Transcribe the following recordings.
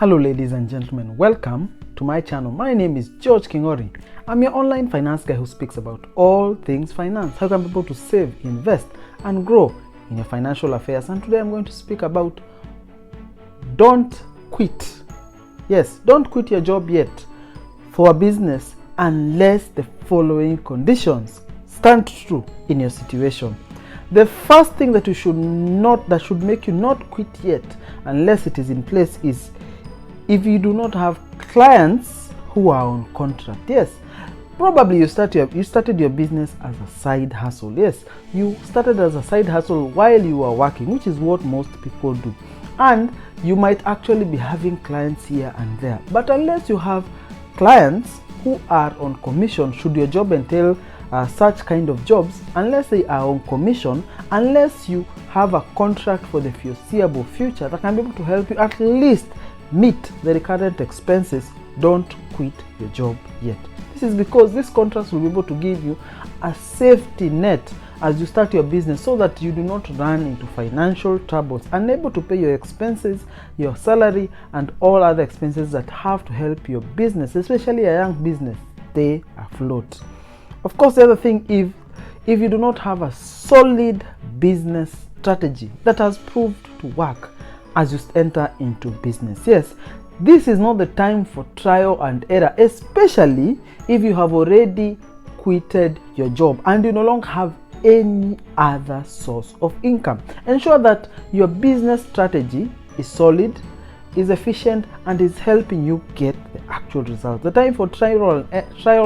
Hello ladies and gentlemen, welcome to my channel. My name is George Kingori. I'm your online finance guy who speaks about all things finance, how you can be able to save, invest and grow in your financial affairs. And today I'm going to speak about don't quit. Yes, don't quit your job yet for a business unless the following conditions stand true in your situation. The first thing that should make you not quit yet unless it is in place is if you do not have clients who are on contract. Yes, probably you started your business as a side hustle. Yes, you started as a side hustle while you were working, which is what most people do, and you might actually be having clients here and there. But unless you have clients who are on commission, should your job entail such kind of jobs, unless they are on commission, unless you have a contract for the foreseeable future that can be able to help you at least meet the recurrent expenses, don't quit your job yet. This is because these contracts will be able to give you a safety net as you start your business, so that you do not run into financial troubles, unable to pay your expenses, your salary and all other expenses that have to help your business, especially a young business, stay afloat. Of course, the other thing, if you do not have a solid business strategy that has proved to work as you enter into business, yes, this is not the time for trial and error, especially if you have already quitted your job and you no longer have any other source of income. Ensure that your business strategy is solid, is efficient and is helping you get the actual results. The time for trial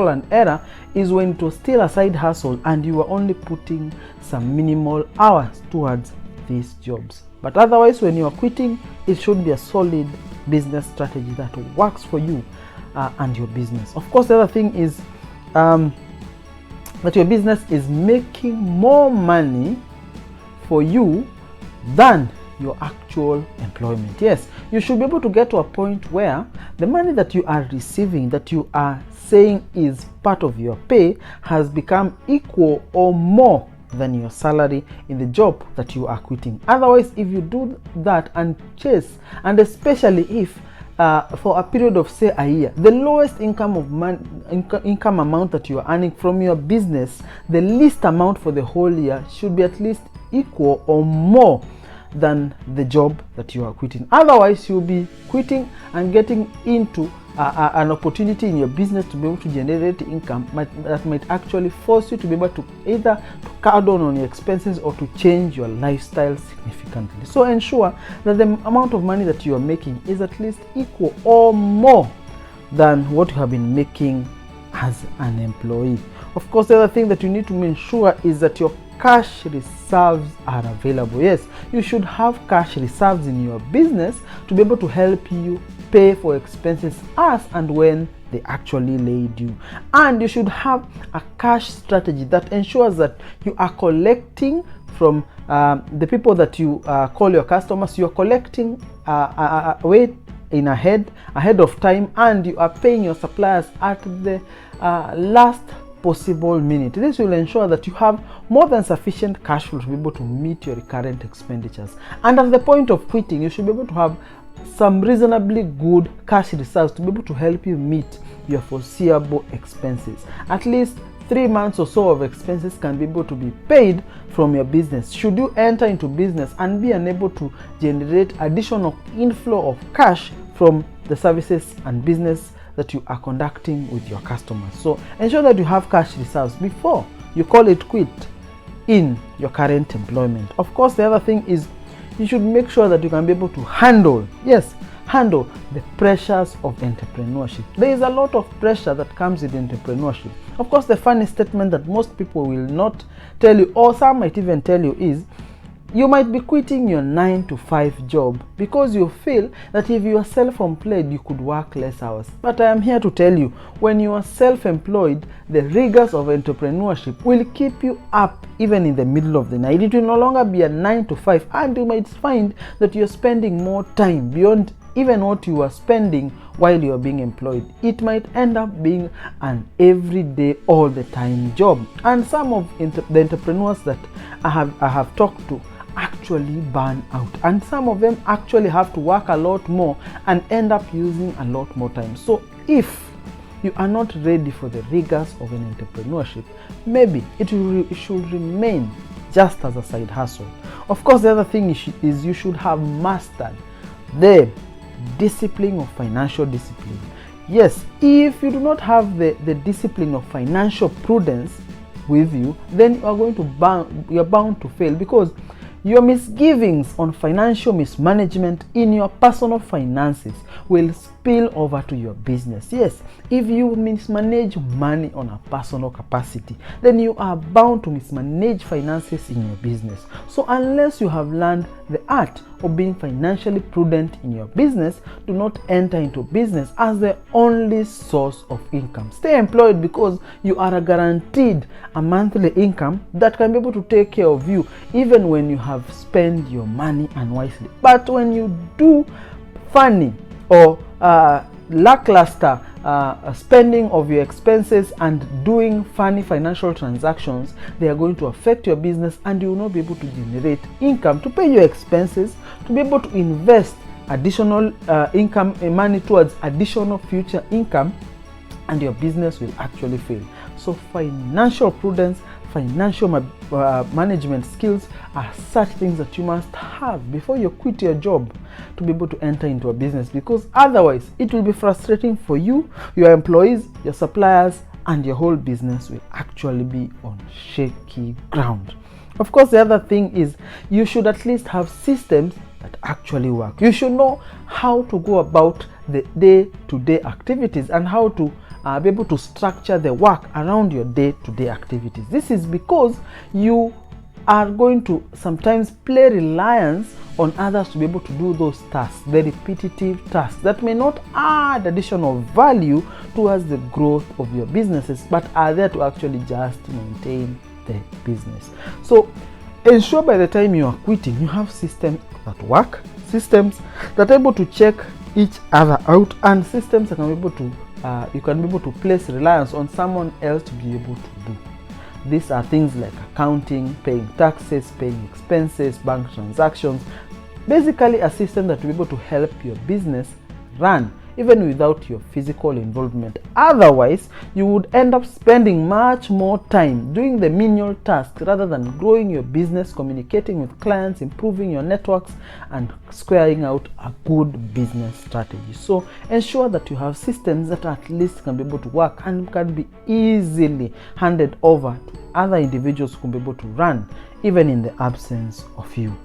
and error is when it was still a side hustle and you were only putting some minimal hours towards these jobs. But otherwise, when you are quitting, it should be a solid business strategy that works for you and your business. Of course, the other thing is that your business is making more money for you than your actual employment. Yes, you should be able to get to a point where the money that you are receiving, that you are saying is part of your pay, has become equal or more than your salary in the job that you are quitting. Otherwise, if you do that and chase, and especially if for a period of say a year, the lowest income amount that you are earning from your business, the least amount for the whole year should be at least equal or more than the job that you are quitting. Otherwise, you'll be quitting and getting into an opportunity in your business to be able to generate income that might actually force you to be able to either to cut down on your expenses or to change your lifestyle significantly. So ensure that the amount of money that you are making is at least equal or more than what you have been making as an employee. Of course, the other thing that you need to ensure is that your cash reserves are available. Yes, you should have cash reserves in your business to be able to help you pay for expenses as and when they actually lay due. And you should have a cash strategy that ensures that you are collecting from the people that you call your customers. You are collecting way in ahead of time, and you are paying your suppliers at the last possible minute. This will ensure that you have more than sufficient cash flow to be able to meet your recurrent expenditures. And at the point of quitting, you should be able to have some reasonably good cash reserves to be able to help you meet your foreseeable expenses. At least 3 months or so of expenses can be able to be paid from your business should you enter into business and be unable to generate additional inflow of cash from the services and business that you are conducting with your customers. So ensure that you have cash reserves before you call it quit in your current employment. Of course, the other thing is you should make sure that you can be able to handle the pressures of entrepreneurship. There is a lot of pressure that comes with entrepreneurship. Of course, the funny statement that most people will not tell you, or some might even tell you, is you might be quitting your 9-to-5 job because you feel that if you are self-employed, you could work less hours. But I am here to tell you, when you are self-employed, the rigors of entrepreneurship will keep you up even in the middle of the night. It will no longer be a 9-to-5, and you might find that you're spending more time beyond even what you are spending while you are being employed. It might end up being an everyday, all the time job. And some of the entrepreneurs that I have talked to actually burn out, and some of them actually have to work a lot more and end up using a lot more time. So if you are not ready for the rigors of an entrepreneurship, maybe it should remain just as a side hustle. Of course, the other thing is you should have mastered the discipline of financial discipline. Yes, if you do not have the discipline of financial prudence with you, then you're bound to fail, because your misgivings on financial mismanagement in your personal finances will spill over to your business. Yes, if you mismanage money on a personal capacity, then you are bound to mismanage finances in your business. So unless you have learned the art of being financially prudent in your business, do not enter into business as the only source of income. Stay employed, because you are guaranteed a monthly income that can be able to take care of you even when you have spent your money unwisely. But when you do funny or lackluster spending of your expenses and doing funny financial transactions, they are going to affect your business, and you will not be able to generate income to pay your expenses, to be able to invest additional income money towards additional future income, and your business will actually fail. So financial prudence, financial management skills are such things that you must have before you quit your job to be able to enter into a business, because otherwise it will be frustrating for you, your employees, your suppliers, and your whole business will actually be on shaky ground. Of course, the other thing is you should at least have systems that actually work. You should know how to go about the day-to-day activities and how to be able to structure the work around your day-to-day activities. This is because you are going to sometimes play reliance on others to be able to do those tasks, the repetitive tasks that may not add additional value towards the growth of your businesses, but are there to actually just maintain the business. So ensure by the time you are quitting, you have systems that work, systems that are able to check each other out, and systems that can be able to you can be able to place reliance on someone else to be able to do. These are things like accounting, paying taxes, paying expenses, bank transactions. Basically a system that will be able to help your business run even without your physical involvement. Otherwise, you would end up spending much more time doing the menial tasks rather than growing your business, communicating with clients, improving your networks, and squaring out a good business strategy. So ensure that you have systems that at least can be able to work and can be easily handed over to other individuals who can be able to run even in the absence of you.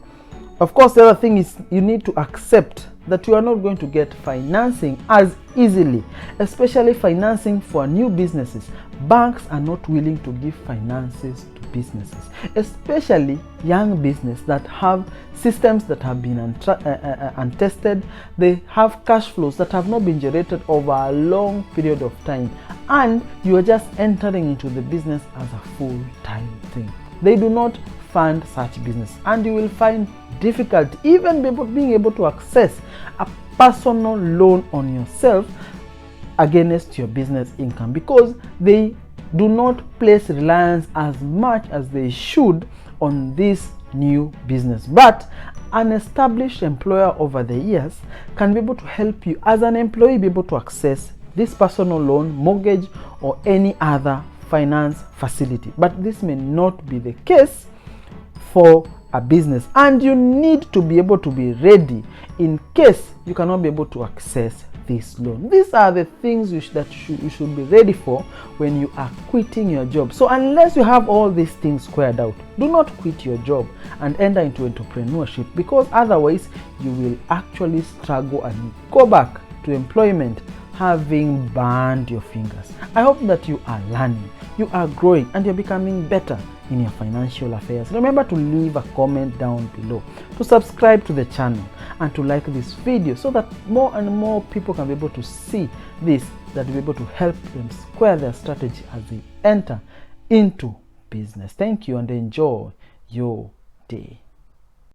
Of course, the other thing is you need to accept that you are not going to get financing as easily, especially financing for new businesses. Banks are not willing to give finances to businesses, especially young business that have systems that have been untested. They have cash flows that have not been generated over a long period of time, and you are just entering into the business as a full-time thing. They do not fund such business, and you will find difficult even being able to access a personal loan on yourself against your business income, because they do not place reliance as much as they should on this new business. But an established employer over the years can be able to help you as an employee be able to access this personal loan, mortgage, or any other finance facility. But this may not be the case for a business, and you need to be able to be ready in case you cannot be able to access this loan. These are the things you should be ready for when you are quitting your job. So unless you have all these things squared out, do not quit your job and enter into entrepreneurship, because otherwise you will actually struggle and go back to employment having burned your fingers. I hope that you are learning, you are growing, and you're becoming better in your financial affairs. Remember to leave a comment down below, to subscribe to the channel, and to like this video so that more and more people can be able to see this, that will be able to help them square their strategy as they enter into business. Thank you and enjoy your day.